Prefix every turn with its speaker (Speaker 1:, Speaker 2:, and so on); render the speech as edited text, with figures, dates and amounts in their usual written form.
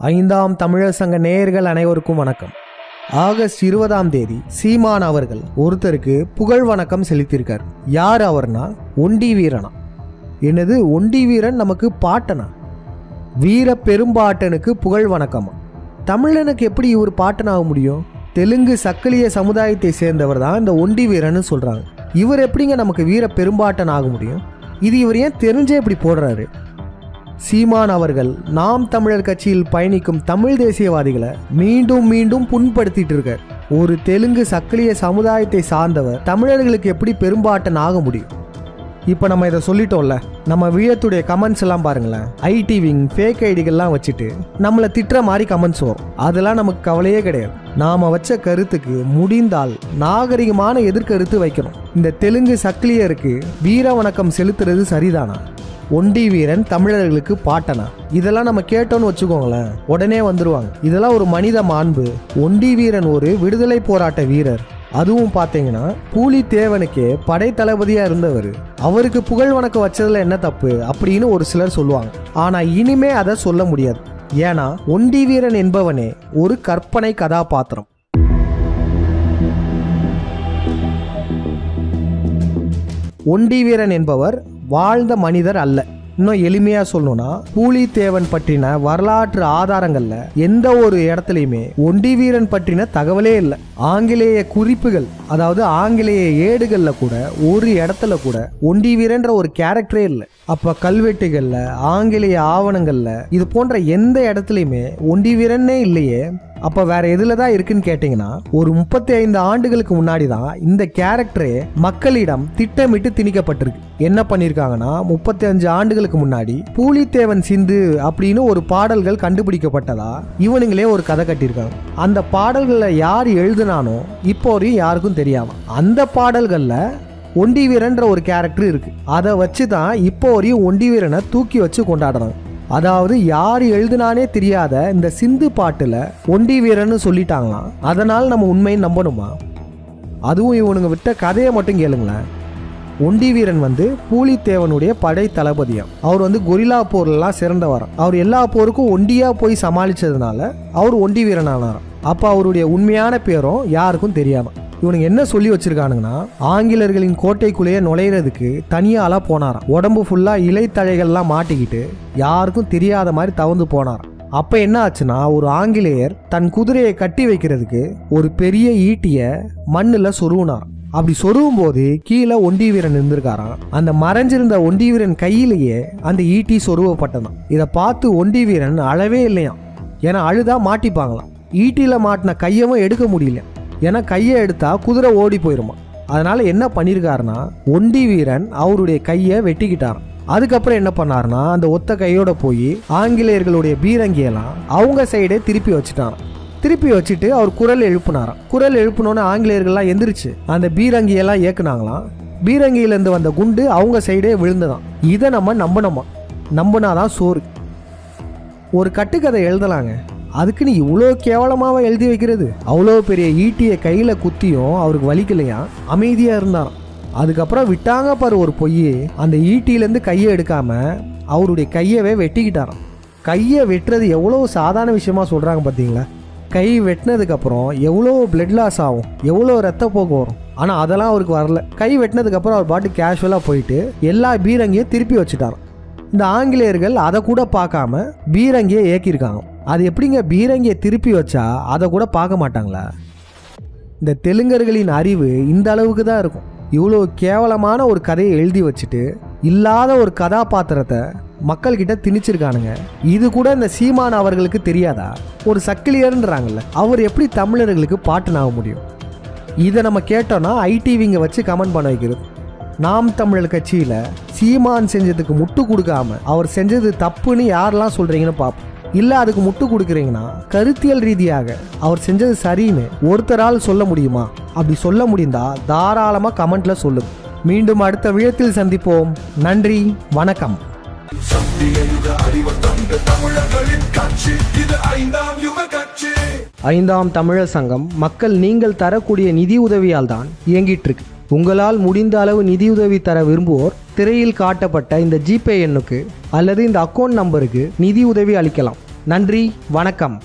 Speaker 1: ஐந்தாம் தமிழர் சங்க நேயர்கள் அனைவருக்கும் வணக்கம். ஆகஸ்ட் 20ஆம் தேதி சீமான் அவர்கள் ஒருத்தருக்கு புகழ் வணக்கம் செலுத்தியிருக்கார். யார் அவர்னா ஒண்டி வீரனா. என்னது ஒண்டி வீரன் நமக்கு பாட்டனா? வீர பெரும்பாட்டனுக்கு புகழ் வணக்கமா? தமிழனுக்கு எப்படி இவர் பாட்டனாக முடியும்? தெலுங்கு சக்கிலிய சமுதாயத்தை சேர்ந்தவர் தான் இந்த ஒண்டி வீரன்னு சொல்றாங்க. இவர் எப்படிங்க நமக்கு வீர பெரும்பாட்டன் ஆக முடியும்? இது இவர் ஏன் தெரிஞ்சே இப்படி போடுறாரு? சீமான் அவர்கள் நாம் தமிழர் கட்சியில் பயணிக்கும் தமிழ் தேசியவாதிகளை மீண்டும் மீண்டும் புண்படுத்திட்டு இருக்கார். ஒரு தெலுங்கு சக்கிலிய சமுதாயத்தை சார்ந்தவர் தமிழர்களுக்கு எப்படி பெரும்பாட்டன் ஆக முடியும்? இப்போ நம்ம இதை சொல்லிட்டோம்ல, நம்ம வீரத்துடைய கமெண்ட்ஸ் எல்லாம் பாருங்களேன். ஐடி விங் ஃபேக் ஐடிகள்லாம் வச்சுட்டு நம்மளை திட்டுற மாதிரி கமெண்ட்ஸ் வரும். அதெல்லாம் நமக்கு கவலையே கிடையாது. நாம வச்ச கருத்துக்கு முடிந்தால் நாகரிகமான எதிர்கருத்து வைக்கணும். இந்த தெலுங்கு சக்கிலியருக்கு வீர வணக்கம் செலுத்துறது சரிதானா? ஒண்டி வீரன் தமிழர்களுக்கு பாட்டனா? இதெல்லாம் நம்ம கேட்டோன்னு வச்சுக்கோங்களேன், உடனே வந்துருவாங்க. இதெல்லாம் ஒரு மனித மாண்பு. ஒண்டி வீரன் ஒரு விடுதலை போராட்ட வீரர். அதுவும் பார்த்தீங்கன்னா பூலித்தேவனுக்கே படை தளபதியா இருந்தவர். அவருக்கு புகழ் வணக்கம் வச்சதுல என்ன தப்பு அப்படின்னு ஒரு சிலர் சொல்லுவாங்க. ஆனா இனிமே அதை சொல்ல முடியாது. ஏன்னா ஒண்டி வீரன் என்பவனே ஒரு கற்பனை கதாபாத்திரம். ஒண்டி வீரன் என்பவர் வாழ்ந்த மனிதர் அல்ல. இன்னும் எளிமையா சொல்லணும்னா, பூலித்தேவன் பற்றின வரலாற்று ஆதாரங்கள்ல எந்த ஒரு இடத்துலையுமே ஒண்டி வீரன் பற்றின தகவலே இல்லை. ஆங்கிலேய குறிப்புகள், அதாவது ஆங்கிலேய ஏடுகள்ல கூட ஒரு இடத்துல கூட ஒண்டி வீரன்ற ஒரு கேரக்டரே இல்லை. அப்ப கல்வெட்டுகள்ல, ஆங்கிலேய ஆவணங்கள்ல இது போன்ற எந்த இடத்துலையுமே ஒண்டி வீரனே இல்லையே. அப்ப வேற எதுல தான் இருக்குன்னு கேட்டீங்கன்னா, ஒரு 35 ஆண்டுகளுக்கு முன்னாடி தான் இந்த கேரக்டரே மக்களிடம் திட்டமிட்டு திணிக்கப்பட்டிருக்கு. என்ன பண்ணிருக்காங்கன்னா, 35 ஆண்டுகளுக்கு முன்னாடி பூலித்தேவன் சிந்து அப்படின்னு ஒரு பாடல்கள் கண்டுபிடிக்கப்பட்டதா இவனுங்களே ஒரு கதை கட்டியிருக்காங்க. அந்த பாடல்களை யார் எழுதுனானோ இப்போ வரையும் யாருக்கும் தெரியாம. அந்த பாடல்கள்ல ஒண்டி வீரன்ற ஒரு கேரக்டர் இருக்கு. அதை வச்சு தான் இப்போ வரையும் ஒண்டி வீரனை தூக்கி வச்சு கொண்டாடுறாங்க. அதாவது யார் எழுதுனானே தெரியாத இந்த சிந்து பாட்டுல ஒண்டி வீரன்னு சொல்லிட்டாங்களாம். அதனால நம்ம உண்மையை நம்பணுமா? அதுவும் இவனுங்க விட்ட கதையை மட்டும் கேளுங்களேன். ஒண்டி வீரன் பூலித்தேவனுடைய படை தளபதியாம். அவர் கொரில்லா போர்லாம் சிறந்தவராம். அவர் எல்லா போருக்கும் ஒண்டியா போய் சமாளிச்சதுனால அவர் ஒண்டி வீரன் ஆனாராம். அப்ப அவருடைய உண்மையான பேரும் யாருக்கும் தெரியாம இவனுங்க என்ன சொல்லி வச்சிருக்கானுங்கன்னா, ஆங்கிலர்களின் கோட்டைக்குள்ளேயே நுழையிறதுக்கு தனியாலா போனாராம். உடம்பு ஃபுல்லா இலைத்தழைகள்லாம் மாட்டிக்கிட்டு யாருக்கும் தெரியாத மாதிரி தவந்து போனாராம். அப்ப என்ன ஆச்சுன்னா, ஒரு ஆங்கிலேயர் தன் குதிரையை கட்டி வைக்கிறதுக்கு ஒரு பெரிய ஈட்டிய மண்ணுல சொருவினார். அப்படி சொருவும் போது கீழே ஒண்டி வீரன் இருந்திருக்காராம். அந்த மறைஞ்சிருந்த ஒண்டி வீரன் கையிலேயே அந்த ஈட்டி சொருவப்பட்டதான். இதை பார்த்து ஒண்டி வீரன் அழவே இல்லையாம். ஏன்னா அழுதா மாட்டிப்பாங்களாம். ஈட்டியில மாட்டின கையவும் எடுக்க முடியல. ஏன்னா கையை எடுத்தா குதிரை ஓடி போயிருமா. அதனால என்ன பண்ணிருக்காருன்னா, ஒண்டி வீரன் அவருடைய கையை வெட்டிக்கிட்டாராம். அதுக்கப்புறம் என்ன பண்ணாருன்னா, அந்த ஒத்த கையோட போய் ஆங்கிலேயர்களுடைய பீரங்கியெல்லாம் அவங்க சைடே திருப்பி வச்சுட்டாராம். திருப்பி வச்சுட்டு அவர் குரல் எழுப்புனாராம். குரல் எழுப்பினோன்னு ஆங்கிலேயர்கள்லாம் எந்திரிச்சு அந்த பீரங்கியெல்லாம் இயக்குனாங்களாம். பீரங்கியிலேருந்து வந்த குண்டு அவங்க சைடே விழுந்ததாம். இதை நம்ம நம்பினாதான் சோறு. ஒரு கட்டுக்கதை எழுதலாங்க, அதுக்கு நீ இவ்வளோ கேவலமாக எழுதி வைக்கிறது? அவ்வளோ பெரிய ஈட்டியை கையில் குத்தியும் அவருக்கு வலிக்கலையா, அமைதியாக இருந்தாராம். அதுக்கப்புறம் விட்டாங்க பாரு ஒரு பொய். அந்த ஈட்டியிலேருந்து கையை எடுக்காம அவருடைய கையவே வெட்டிக்கிட்டாராம். கையை வெட்டுறது எவ்வளோ சாதாரண விஷயமா சொல்கிறாங்க பார்த்தீங்களா? கை வெட்டினதுக்கப்புறம் எவ்வளோ பிளட் லாஸ் ஆகும், எவ்வளோ ரத்தப்போக்கு வரும். ஆனால் அதெல்லாம் அவருக்கு வரல. கை வெட்டினதுக்கப்புறம் அவர் பாட்டு கேஷுவலாக போயிட்டு எல்லா பீரங்கியும் திருப்பி வச்சுட்டாராம். இந்த ஆங்கிலேயர்கள் அதை கூட பார்க்காம பீரங்கியை ஏக்கியிருக்காங்க. அது எப்படிங்க பீரங்கியை திருப்பி வச்சா அதை கூட பார்க்க மாட்டாங்களா? இந்த தெலுங்கர்களின் அறிவு இந்த அளவுக்கு தான் இருக்கும். இவ்வளோ கேவலமான ஒரு கதையை எழுதி வச்சுட்டு இல்லாத ஒரு கதாபாத்திரத்தை மக்கள்கிட்ட திணிச்சிருக்கானுங்க. இது கூட இந்த சீமான் அவர்களுக்கு தெரியாதா? ஒரு சக்கிலியர்ன்றாங்கல்ல, அவர் எப்படி தமிழர்களுக்கு பாட்டுனாக முடியும்? இதை நம்ம கேட்டோம்னா ஐடிவிங்க வச்சு கமெண்ட் பண்ண வைக்கிறது. நாம் தமிழர் கட்சியில சீமான் செஞ்சதுக்கு முட்டு கொடுக்காம அவர் செஞ்சது தப்புன்னு யாரெல்லாம் சொல்றீங்கன்னு பார்ப்போம். இல்ல அதுக்கு முட்டு கொடுக்குறீங்கன்னா கருத்தியல் ரீதியாக அவர் செஞ்சது சரின்னு ஒருத்தரால் சொல்ல முடியுமா? அப்படி சொல்ல முடிந்தா தாராளமா கமெண்ட்ல சொல்லுங்க. மீண்டும் அடுத்த விழத்தில் சந்திப்போம். நன்றி, வணக்கம். ஐந்தாம் தமிழர் சங்கம் மக்கள் நீங்கள் தரக்கூடிய நிதி உதவியால் தான் இயங்கிட்டு இருக்கு. உங்களால் முடிந்த அளவு நிதியுதவி தர விரும்புவோர் திரையில் காட்டப்பட்ட இந்த ஜிபே எண்ணுக்கு அல்லது இந்த அக்கௌண்ட் நம்பருக்கு நிதி உதவி அளிக்கலாம். நன்றி, வணக்கம்.